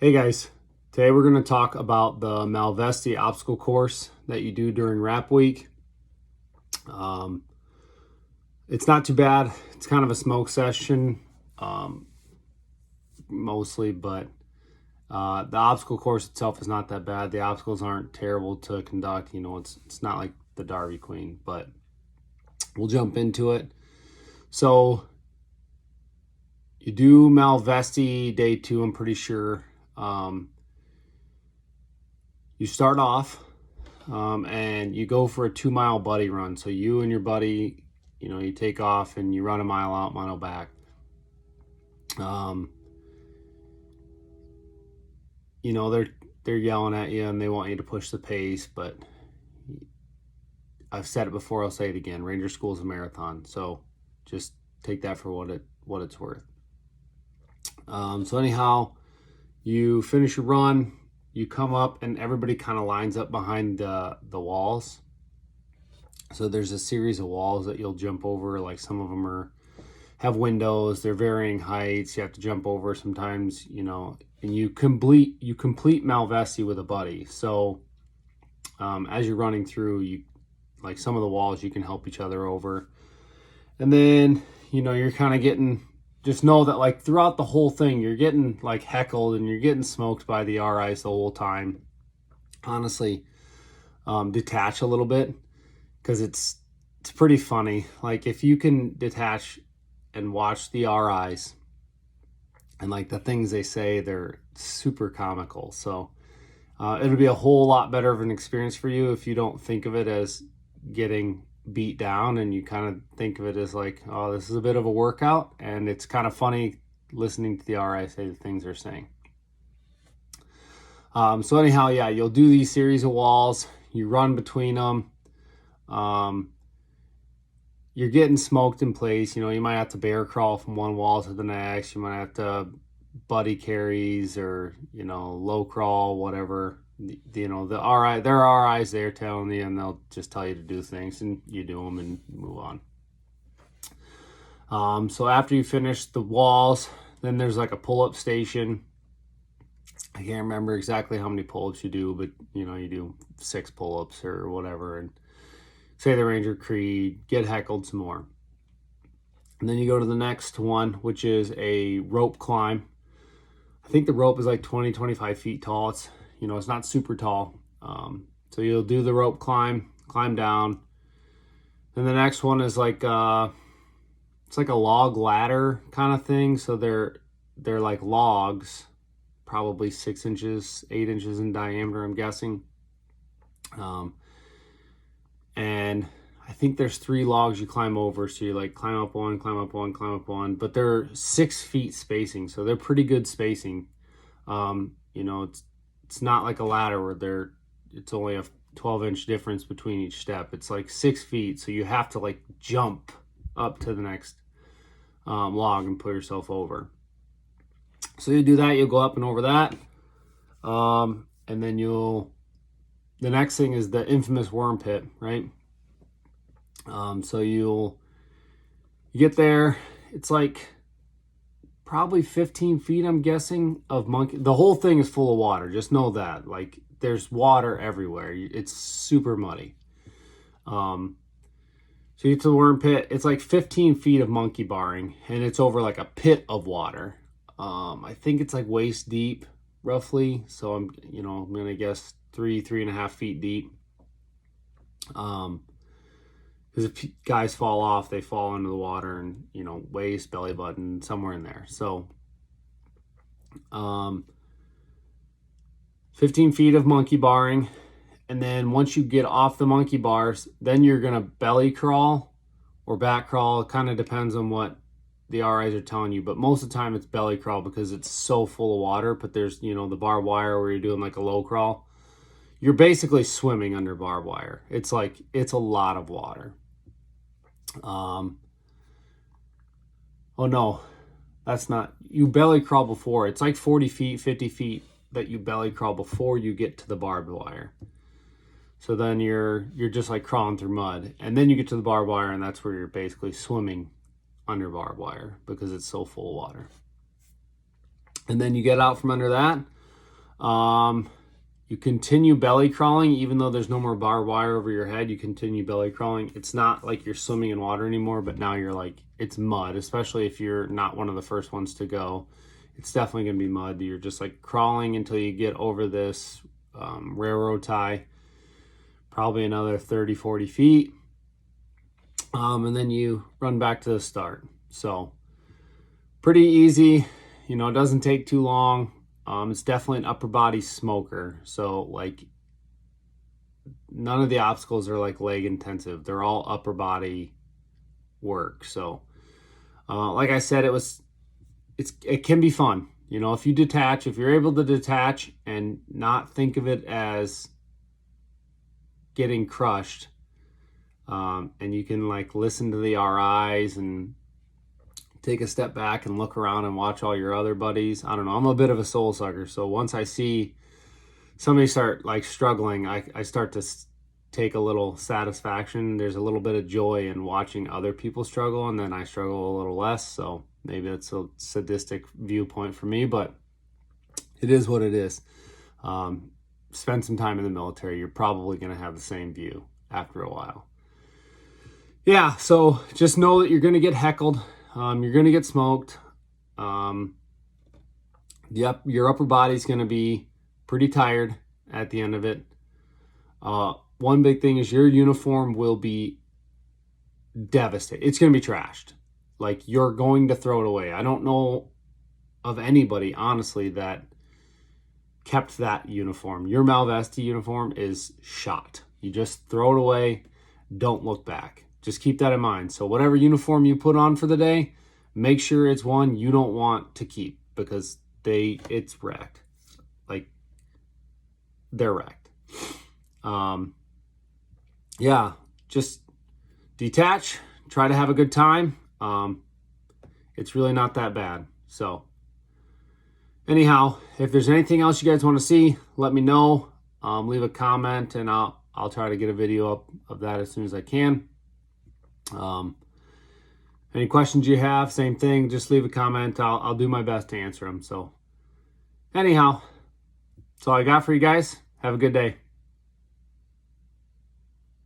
Hey guys, today we're going to talk about the Malvesti obstacle course that you do during wrap week. Um, it's not too bad. It's kind of a smoke session mostly, but the obstacle course itself is not that bad. The obstacles aren't terrible to conduct. It's not like the Derby Queen, but we'll jump into it. So you do Malvesti day 2, I'm pretty sure. You start off and you go for a 2-mile buddy run. So you and your buddy, you take off and you run a mile out, mile back. They're yelling at you and they want you to push the pace, but I've said it before, I'll say it again. Ranger School is a marathon, so just take that for what it's worth. So anyhow, you finish your run, you come up, and everybody kind of lines up behind the walls. So there's a series of walls that you'll jump over. Like some of them have windows. They're varying heights. You have to jump over sometimes. And you complete Malvesti with a buddy. So as you're running through, like some of the walls, you can help each other over. And then you're kind of getting. Just know that like throughout the whole thing, you're getting like heckled and you're getting smoked by the RIs the whole time. Honestly, detach a little bit because it's pretty funny. Like if you can detach and watch the RIs and like the things they say, they're super comical. So it'll be a whole lot better of an experience for you if you don't think of it as getting beat down and you kind of think of it as like, oh, this is a bit of a workout, and it's kind of funny listening to the RI say the things they're saying. So anyhow, yeah, you'll do these series of walls, you run between them. You're getting smoked in place. You might have to bear crawl from one wall to the next. You might have to buddy carries or low crawl, whatever. The RI, there are RIs there telling you, and they'll just tell you to do things, and you do them and move on. So after you finish the walls, then there's like a pull-up station. I can't remember exactly how many pull-ups you do, but you do 6 pull-ups or whatever, and say the Ranger Creed, get heckled some more. And then you go to the next one, which is a rope climb. I think the rope is like 20-25 feet tall. It's not super tall. So you'll do the rope climb down. And the next one is like it's like a log ladder kind of thing. So they're like logs, probably 6 inches, 8 inches in diameter, I'm guessing. And I think there's 3 logs you climb over. So you like climb up one, climb up one, climb up one, but they're 6 feet spacing. So they're pretty good spacing. It's not like a ladder where it's only a 12-inch difference between each step. It's like 6 feet. So you have to like jump up to the next log and put yourself over. So you do that, you'll go up and over that. And then the next thing is the infamous worm pit, right? So you get there, it's like probably 15 feet, I'm guessing, of monkey. The whole thing is full of water. Just know that. Like there's water everywhere. It's super muddy. So you get to the worm pit. It's like 15 feet of monkey barring, and it's over like a pit of water. I think it's like waist deep, roughly. So I'm gonna guess 3.5 feet deep. Because if guys fall off, they fall into the water and, waist, belly button, somewhere in there. So 15 feet of monkey barring. And then once you get off the monkey bars, then you're going to belly crawl or back crawl. It kind of depends on what the RIs are telling you. But most of the time it's belly crawl because it's so full of water. But there's, the barbed wire where you're doing like a low crawl. You're basically swimming under barbed wire. It's a lot of water. Oh no, that's not, you belly crawl before. It's like 40 feet, 50 feet that you belly crawl before you get to the barbed wire. So then you're just like crawling through mud, and then you get to the barbed wire, and that's where you're basically swimming under barbed wire because it's so full of water. And then you get out from under that. You continue belly crawling, even though there's no more barbed wire over your head. You continue belly crawling. It's not like you're swimming in water anymore, but now you're like, it's mud, especially if you're not one of the first ones to go. It's definitely going to be mud. You're just like crawling until you get over this railroad tie, probably another 30, 40 feet. And then you run back to the start. So pretty easy, you know, it doesn't take too long. It's definitely an upper body smoker. So like none of the obstacles are like leg intensive. They're all upper body work. So like I said, it can be fun. You know, if you detach, if you're able to detach and not think of it as getting crushed, and you can like listen to the RIs and take a step back and look around and watch all your other buddies. I don't know. I'm a bit of a soul sucker. So once I see somebody start like struggling, I start to take a little satisfaction. There's a little bit of joy in watching other people struggle, and then I struggle a little less. So maybe that's a sadistic viewpoint for me, but it is what it is. Spend some time in the military. You're probably going to have the same view after a while. Yeah, so just know that you're going to get heckled. You're going to get smoked. Yep, your upper body's going to be pretty tired at the end of it. One big thing is your uniform will be devastated. It's going to be trashed. Like, you're going to throw it away. I don't know of anybody, honestly, that kept that uniform. Your Malveste uniform is shot. You just throw it away. Don't look back. Just keep that in mind. So whatever uniform you put on for the day, make sure it's one you don't want to keep, because it's wrecked. Like, they're wrecked. Yeah, just detach, try to have a good time. It's really not that bad. So anyhow, if there's anything else you guys want to see, let me know. Leave a comment and I'll try to get a video up of that as soon as I can. Any questions you have, same thing, just leave a comment. I'll do my best to answer them. So anyhow, that's all I got for you guys. Have a good day.